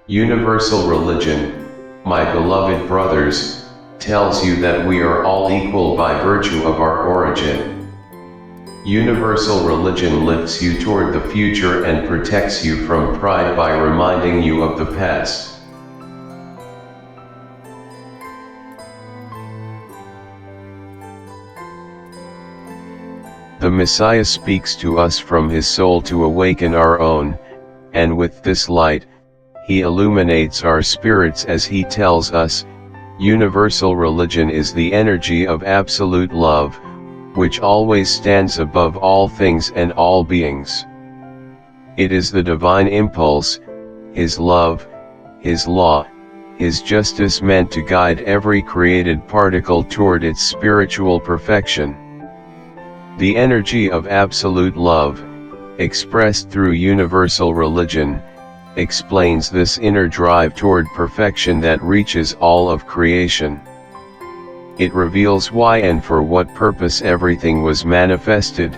Universal religion, my beloved brothers, tells you that we are all equal by virtue of our origin. Universal religion lifts you toward the future and protects you from pride by reminding you of the past. The Messiah speaks to us from his soul to awaken our own, and with this light, he illuminates our spirits as he tells us, universal religion is the energy of absolute love, which always stands above all things and all beings. It is the divine impulse, his love, his law, his justice meant to guide every created particle toward its spiritual perfection. The energy of absolute love, expressed through universal religion, explains this inner drive toward perfection that reaches all of creation. It reveals why and for what purpose everything was manifested,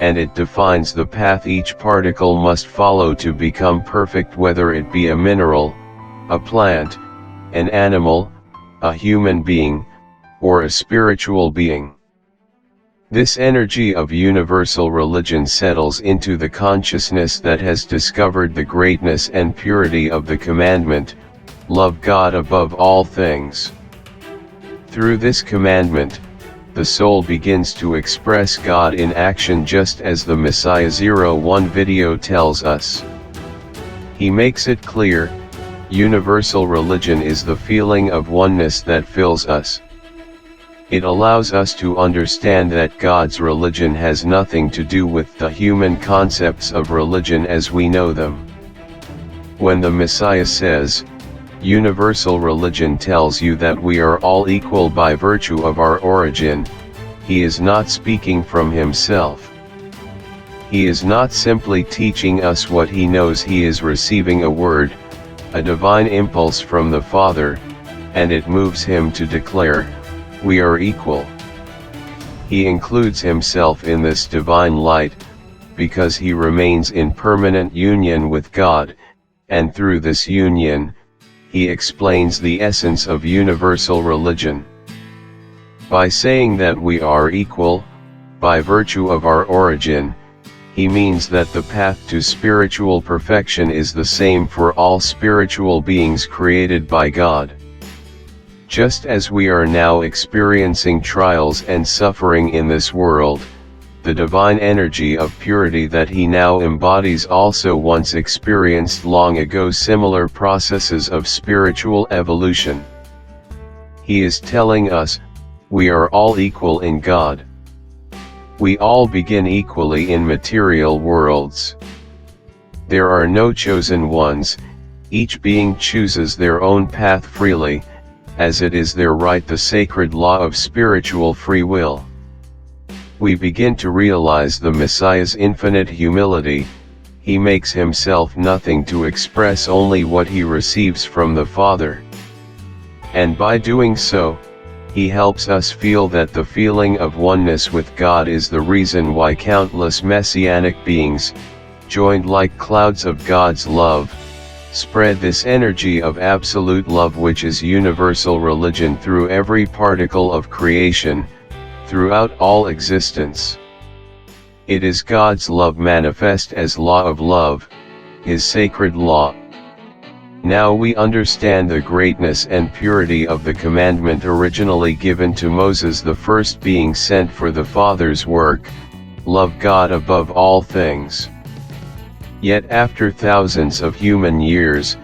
and it defines the path each particle must follow to become perfect, whether it be a mineral, a plant, an animal, a human being, or a spiritual being. This energy of universal religion settles into the consciousness that has discovered the greatness and purity of the commandment, love God above all things. Through this commandment, the soul begins to express God in action, just as the Messiah 01 video tells us. He makes it clear, universal religion is the feeling of oneness that fills us. It allows us to understand that God's religion has nothing to do with the human concepts of religion as we know them. When the Messiah says, universal religion tells you that we are all equal by virtue of our origin, he is not speaking from himself. He is not simply teaching us what he knows. He is receiving a word, a divine impulse from the Father, and it moves him to declare, we are equal. He includes himself in this divine light, because he remains in permanent union with God, and through this union, he explains the essence of universal religion. By saying that we are equal, by virtue of our origin, he means that the path to spiritual perfection is the same for all spiritual beings created by God. Just as we are now experiencing trials and suffering in this world, the divine energy of purity that he now embodies also once experienced long ago similar processes of spiritual evolution. He is telling us, we are all equal in God. We all begin equally in material worlds. There are no chosen ones, each being chooses their own path freely, as it is their right, the sacred law of spiritual free will. We begin to realize the Messiah's infinite humility. He makes himself nothing to express only what he receives from the Father. And by doing so, he helps us feel that the feeling of oneness with God is the reason why countless messianic beings, joined like clouds of God's love, spread this energy of absolute love, which is universal religion, through every particle of creation, throughout all existence. It is God's love manifest as law of love, his sacred law. Now we understand the greatness and purity of the commandment originally given to Moses, the first being sent for the Father's work, love God above all things. Yet after thousands of human years,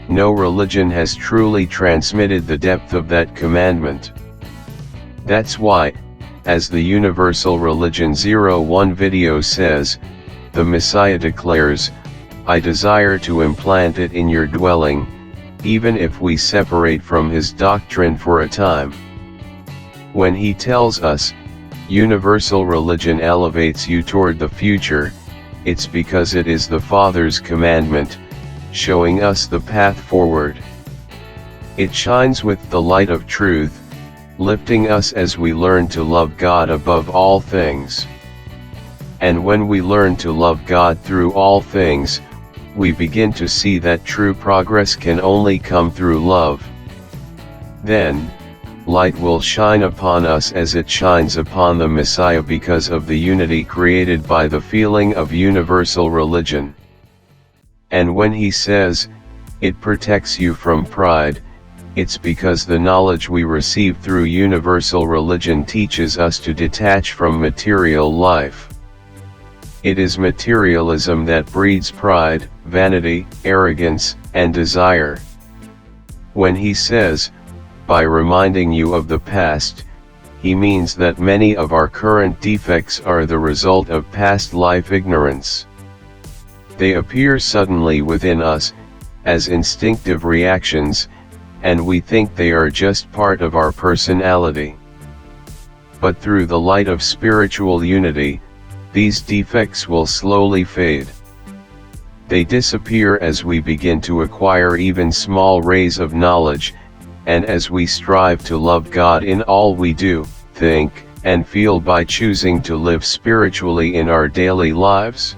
no religion has truly transmitted the depth of that commandment. That's why, as the Universal Religion 01 video says, the Messiah declares, I desire to implant it in your dwelling, even if we separate from his doctrine for a time. When he tells us, universal religion elevates you toward the future, it's because it is the Father's commandment, showing us the path forward. It shines with the light of truth, lifting us as we learn to love God above all things. And when we learn to love God through all things, we begin to see that true progress can only come through love. Then, light will shine upon us as it shines upon the Messiah because of the unity created by the feeling of universal religion. And when he says, it protects you from pride, it's because the knowledge we receive through universal religion teaches us to detach from material life. It is materialism that breeds pride, vanity, arrogance, and desire. When he says, by reminding you of the past, he means that many of our current defects are the result of past life ignorance. They appear suddenly within us, as instinctive reactions, and we think they are just part of our personality. But through the light of spiritual unity, these defects will slowly fade. They disappear as we begin to acquire even small rays of knowledge, and as we strive to love God in all we do, think, and feel by choosing to live spiritually in our daily lives.